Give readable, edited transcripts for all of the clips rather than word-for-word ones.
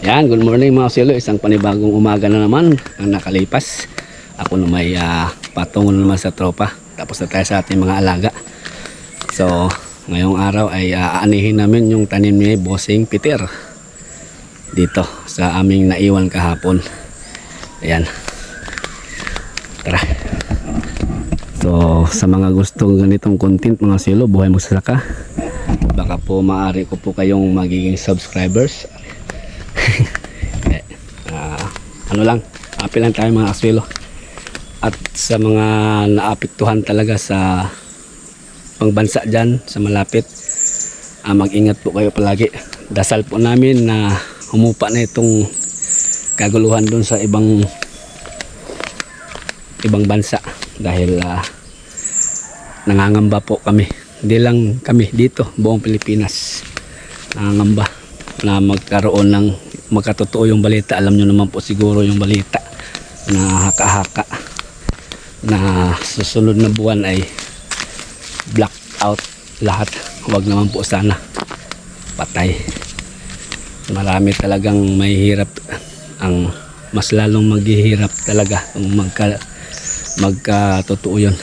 Yan, good morning mga silo. Isang panibagong umaga na naman ang nakalipas. Ako na may patungo naman sa tropa. Tapos na tayo sa ating mga alaga. So, ngayong araw ay aanihin namin yung tanim ni Bossing Peter. Dito sa aming naiwan kahapon. Ayan. Tara. So, sa mga gustong ganitong content mga silo, buhay magsasaka, baka po maaari ko po kayong magiging subscribers. Ano lang, happy lang tayo mga aswelo. At sa mga naapektuhan talaga sa pangbansa dyan, sa malapit, mag-ingat po kayo palagi. Dasal po namin na humupa na itong kaguluhan dun sa ibang bansa. Dahil nangangamba po kami. Hindi lang kami dito, buong Pilipinas. Nangangamba na magkaroon ng magkatotoo yung balita. Alam nyo naman po siguro yung balita na haka-haka na susunod na buwan ay black out lahat. Huwag naman po sana, patay. Marami talagang may hirap, ang mas lalong maghihirap talaga kung magkatotoo yun.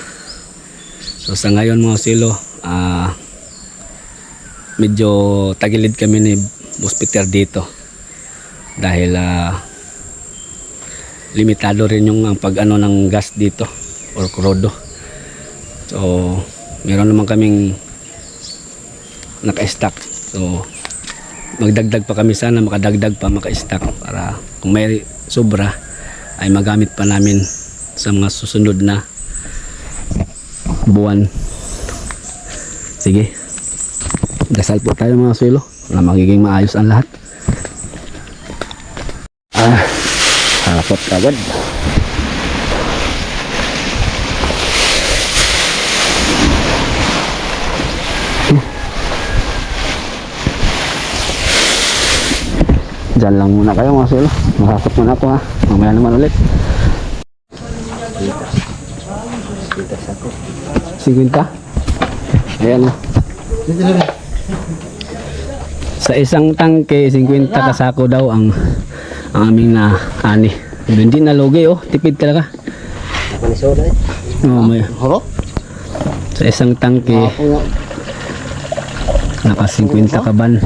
So sa ngayon mga silo, medyo tagilid kami ni Boss Peter dito dahil limitado rin yung pag-ano ng gas dito or krudo. So meron naman kaming naka-stack. So magdagdag pa kami, sana makadagdag pa, maka-stack para kung may sobra ay magamit pa namin sa mga susunod na buwan. Sige, dasal po tayo mga suelo na magiging maayos ang lahat. Harapot agad. Diyan lang muna kayo mga suelo. Makakot muna ako ha. Mamaya naman ulit. 50? Ayan o. Sa isang tangke 50 kasako daw ang aming na ani. Hindi na logi oh, tipid talaga. Oh, may. Sa isang tangke naka 50 kaban.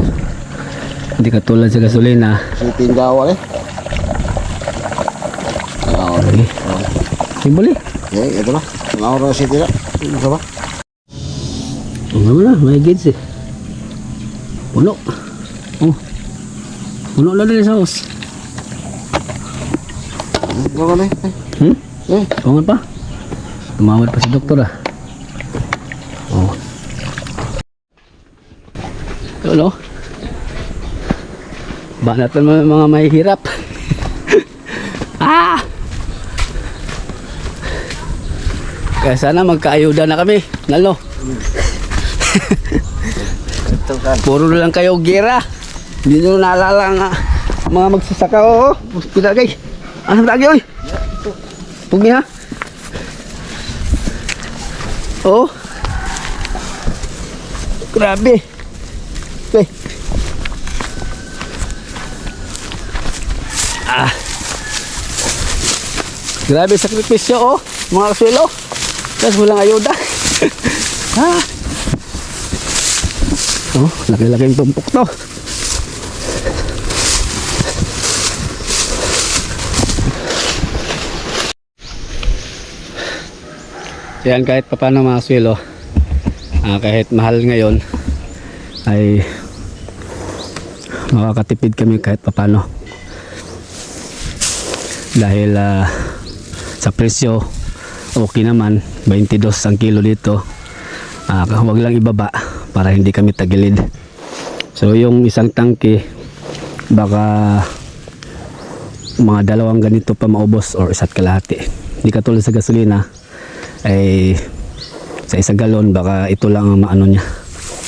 Hindi katulad sa gasolina. Tindawa eh. Okay. Simboli. Eh, ito na. Naura si Tira. Ano ba? Ano na, may gids eh. Puno. Oh. Puno na din sa house. Ano na eh? Eh. Oo nga pa. Tumawad pa si doktor ah. Oh. Ano? Banatan mo mga mahihirap. Kaya sana magkaayuda na kami. Nalo. Puro na lang kayo gira. Hindi nyo naalala nga mga magsasaka. Oo. Pinagay. Ano lagi oy? Pugi ha? Oo. Grabe. Okay. Grabe sakripisyo oh. Mga kaswelo. Tapos walang ayuda. Oh, laki-laking tumpok to. Yan, kahit paano mga kaswelo, kahit mahal ngayon ay makakatipid kami kahit paano. Dahil sa presyo okay naman, 22 ang kilo dito. Huwag lang ibaba para hindi kami tagilid. So yung isang tangke baka mga dalawang ganito pa maubos or isa't kalahati. Hindi katulad sa gasolina ay sa isang galon baka ito lang ang maano niya.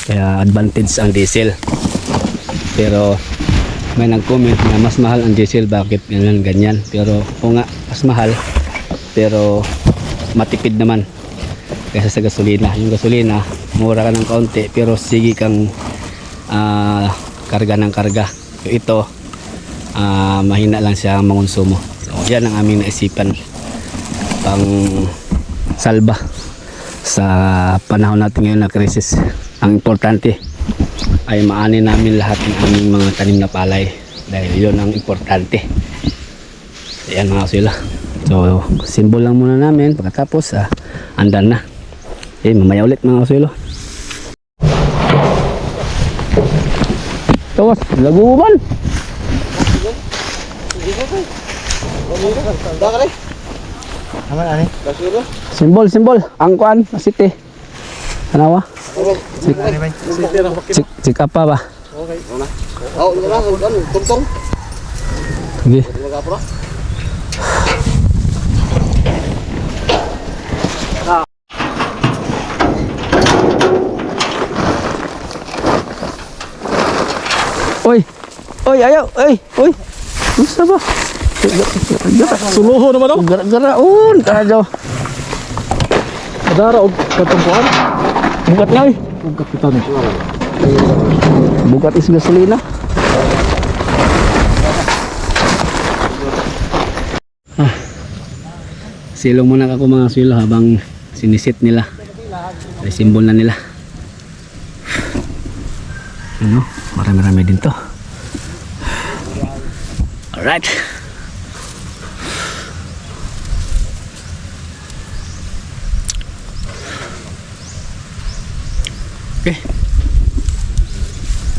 Kaya advantage ang diesel. Pero may nag-comment na mas mahal ang diesel, bakit ganyan. Pero o nga, mas mahal pero matipid naman kaysa sa gasolina. Yung gasolina mura ka ng kaunti pero sige kang karga ng karga. Ito mahina lang siya mangonsumo. So yan ang aming naisipan pang salba sa panahon natin ngayon na krisis. Ang importante ay maani namin lahat ng aming mga tanim na palay dahil yun ang importante. Ayan mga kaswelo. So simbol lang muna namin, pagkatapos andan na. Mamaya ulit mga kaswelo. Tawas, laguban. Aman ani? Kasiro? Simbol, angkuan, masiti. Kanawa? Okay. Cik apa ba? Okay. Oh, tungtong. Sige. Magapura. Oy, ayaw, oy. Gusto ba? Suluho naman ako. Gara-garaon, kadaw. Madara og katumpuan. Bukat nga, oy. Ang kapitan. Bukat is gasolina. Silong muna ako mga silo habang sinisit nila. Ay simbol na nila. Ano? Marami-rami din to. Alright. Okay.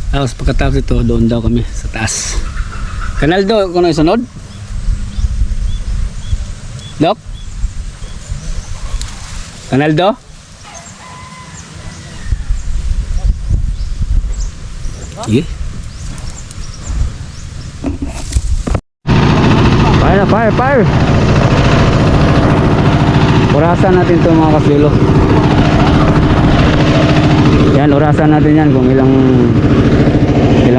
Tapos pagkatapos ito, doon daw kami sa taas. Kanal do, kung ano sunod? Dok? Kanal do? Sige. Fire! Orasan natin ito mga kaswelo. Yan, orasan natin yan kung ilang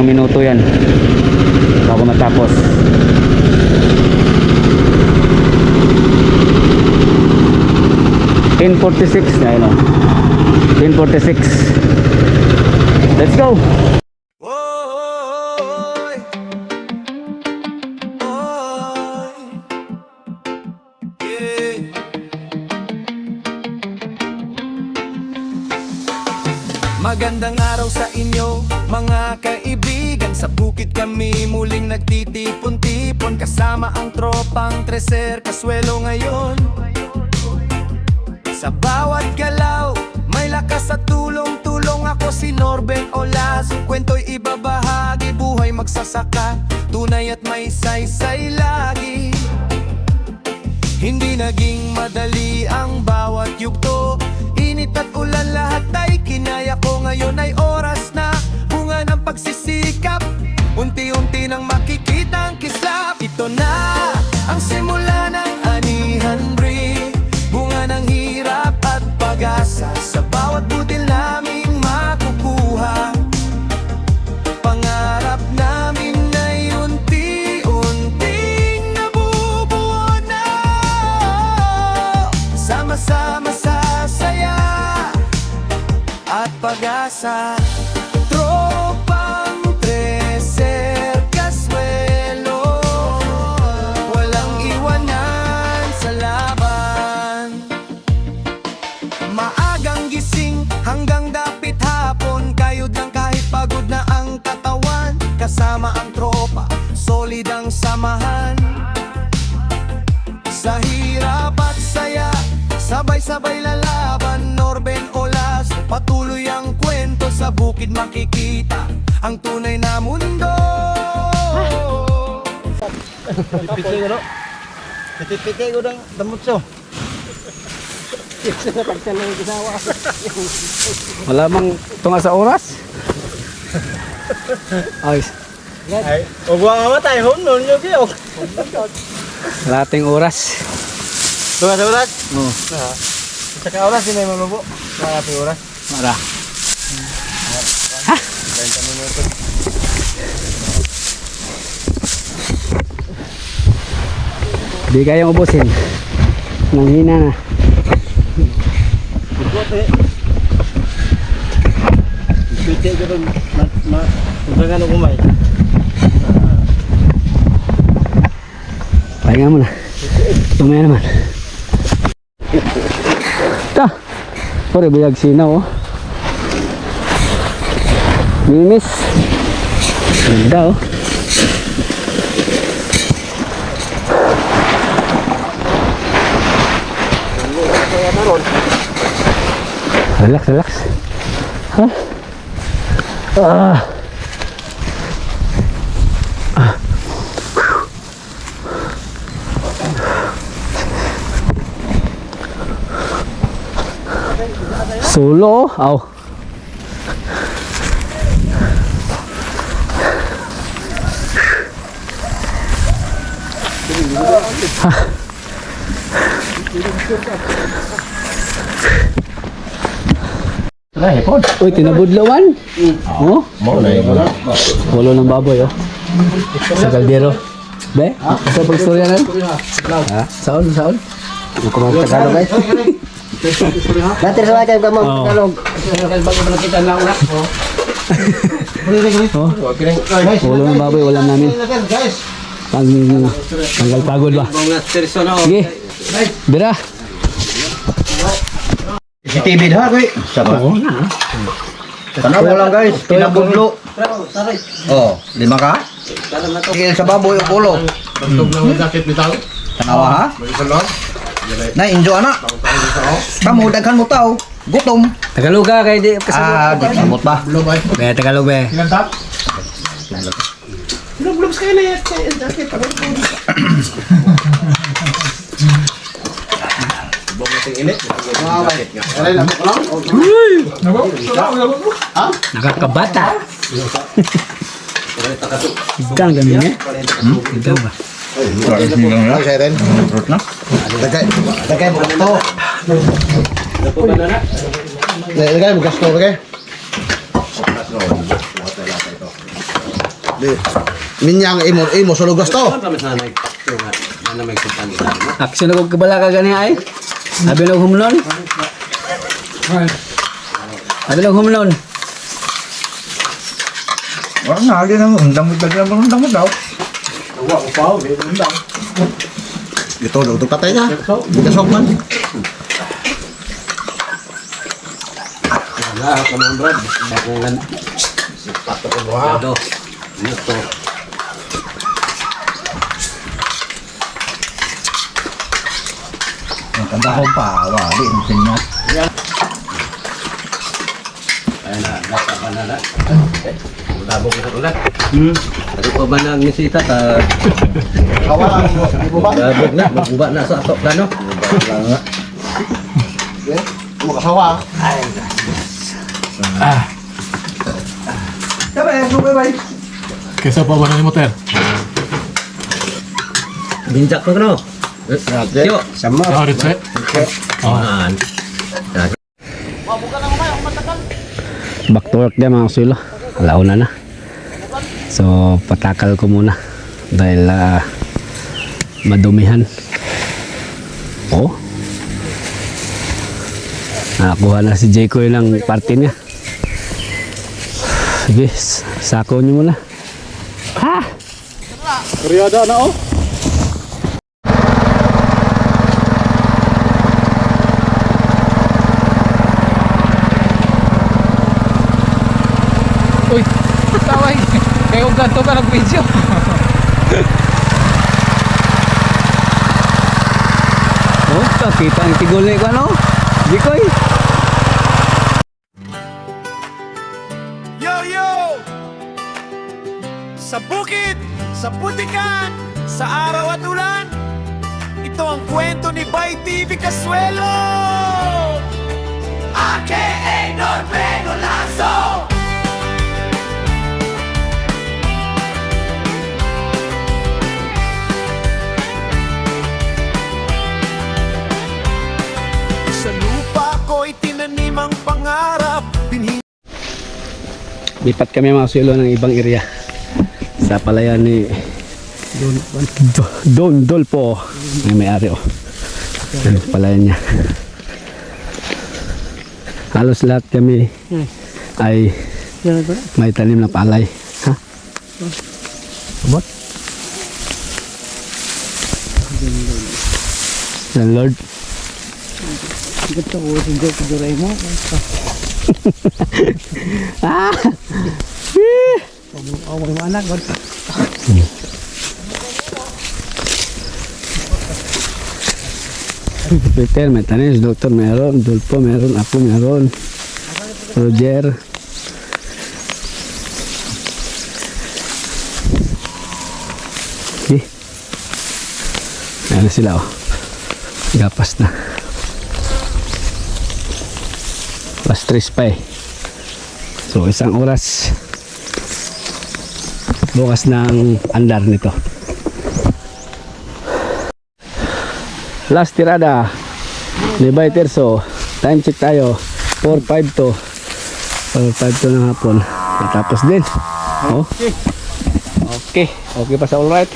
minuto yan bago matapos. (10:46) na yun, 10:46. Let's go. Magandang araw sa inyo, mga kaibigan. Sa bukid kami muling nagtitipon-tipon, kasama ang tropang Treser Kasuelo ngayon. Sa bawat galaw, may lakas at tulong-tulong. Ako si Norben Olas, kwento'y ibabahagi. Buhay magsasaka, tunay at may saysay lagi. Hindi naging madali ang bawat yugto, init at ulan lahat ay kinaya ko. Ngayon ay oras na, bunga ng pagsisikap. Unti-unti nang makikita ang kislap. Ito na ang simula ng anihan bre, bunga ng hirap at pag-asa. Sa bawat butil naming makukuha, pangarap namin ay unti-unting nabubuo na. Sama-sama sa saya at pag-asa. Tropang Treser Kasuelo, walang iwanan sa laban. Maagang gising hanggang dapit hapon, kayod ng kahit pagod na ang katawan. Kasama ang tropa, solid ang samahan. Sa hirap at saya, sabay-sabay lalaban. Norben Olas, patuloy ang kwento. Sa bukid makikita ang tunay na mundo. Pipikay ko no. Pipikay ko ng damutso. Wala mang tunga sa oras. Ayos. Ay, ubuang mamatay hunon nyo kayo. Lating oras. Tunga sa oras? Oh, Sa ka oras hindi malubo. Mga oras. mara. Di kayang ubusin. Nanghina na. Pipikay ko ng tungangan ng umay. Pahinga muna. Tumaya naman. Ta! Pare, biyag sinaw oh. Mimis. Ganda oh. Relax, relax. Ha? Ah. Solo, aw. Uy, tinabudlawan. Oh, walo ng baboy oh. Sa kaldero. Be, sa pagstorya na. Ha? Saon, saon. Kumang Tagalog guys. Dati sa mga kaya mo Tagalog. Walo ng baboy, walam namin. Tanggal pagod ba? Sige. Bira. Si TV dah, kuy. Oo na. Tanaw lang guys, pinabudlo. Oh, 5 ka? Sige sa baboy o pulo. Tanawa ha? Na enjoy anak. Kamu daghan mo tao. Gutom. Tagalog ka kay di kasabot. Di samot ba? Kaya Tagalog be. Nakakabata. Ikan kami eh. Ikan ba? Saya ren. Rut na. Dagay mo to. Dagay mo gasto okay. Minyang imo solo gasto. Aksyon ako kabala ka gani ay. Abi lang humlon. Abi lang humlon. Wala na ali nang undang mo daw. Ito daw to patay na. Bigasok man. Ang kanda ko pa, wa di intinyo. Tadi pa ba nang nisita ta? Kawalan mo. Ibo ba? Dabog na, magbuba na sa ato plano. Mo kasawa. Kesa pa ba na ni motor? Binjak ko no. Yo, Sama. Ah, rin sir. man. Back to work din mga silo. Alauna na. So patakal ko muna dahil madumihan. Oh. Nakakuha na si Jayco ng party niya. Sige, sako niyo muna. Ha! Riyada na oh. Uy, tawag. Kayo ganto ka nag-video. Oh, kita ang tigol ni ko ano? Jaycoy. Yo, yo! Sa bukid, sa putikan, sa araw at ulan, ito ang kwento ni Bay TV Casuelo! AKA Norbeno Lazo! Sa lupa ko'y tinanim ang pangarap, Lipat kami mga silo ng ibang area sa palayan ni Don Dolpo. May-ari oh. Ang palayan niya. Halos lahat kami ay may tanim na palay. Ha? What? Landlord. Ito ko, hindi ko duray mo. Ah! Oh, mga anak. Peter, may tanis, Doktor meron, Dulpo meron, ako meron, Roger. Okay. Ayan na sila oh. Gapas na. Last 3 pa eh. So isang oras. Bukas ng andar nito. Last tirada ni Bay Terso. Time check tayo 4:52 4:52 ng hapon. Natapos din. Oh. Okay. Okay pa sa alright.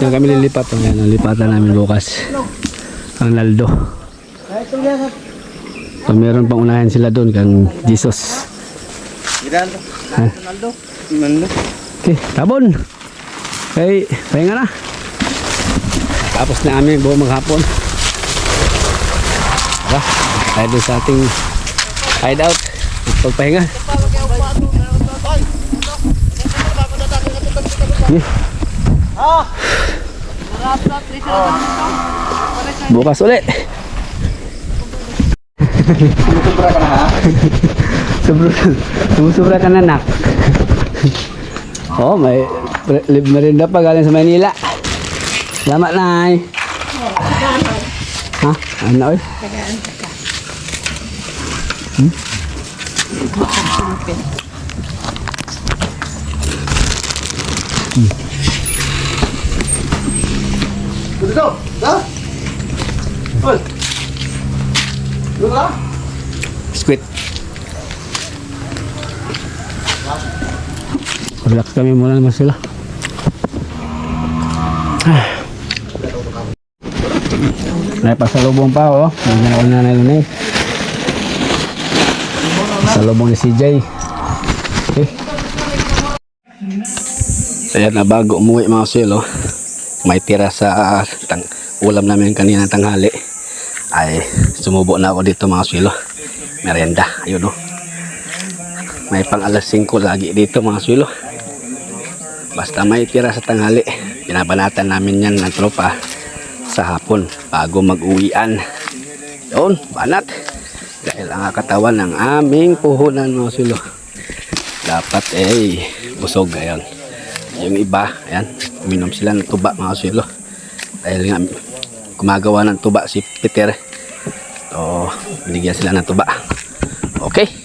Yan kami lilipat. Yan ang lipatan namin bukas. Ang Naldo. So meron pang unahin sila doon kang Jesus. Ha? Okay, tabon. Okay, pahinga na. Tapos na kami buong maghapon. Tayo doon sa ating hideout. Pagpahinga. Bukas ulit. Sumusubra ka na nak. Oh, may merinda pa galing sa Manila. Salamat Nay. Ha? Ano oy? Squid. Relax kami muna naman sila. Pasalubong pa oh. Nandiyan ako nanay nun eh. Pasalubong ni CJ. Okay. Ayan na bago umuwi mga suelo. May tira sa ulam namin kanina tanghali. Ay sumubo na ako dito mga suelo. Merenda. Ayun oh. May pang alas 5 lagi dito mga suelo. Basta may tira sa tanghali. Pinabanatan namin yan ng tropa sa hapon bago mag-uwian. Doon, banat. Dahil ang katawan ng aming puhunan mga suelo. Dapat busog. Ayan. Yung iba, ayan, uminom sila ng tuba mga suelo. Dahil nga gumagawa ng tuba si Peter. So, binigyan sila ng tuba. Okay.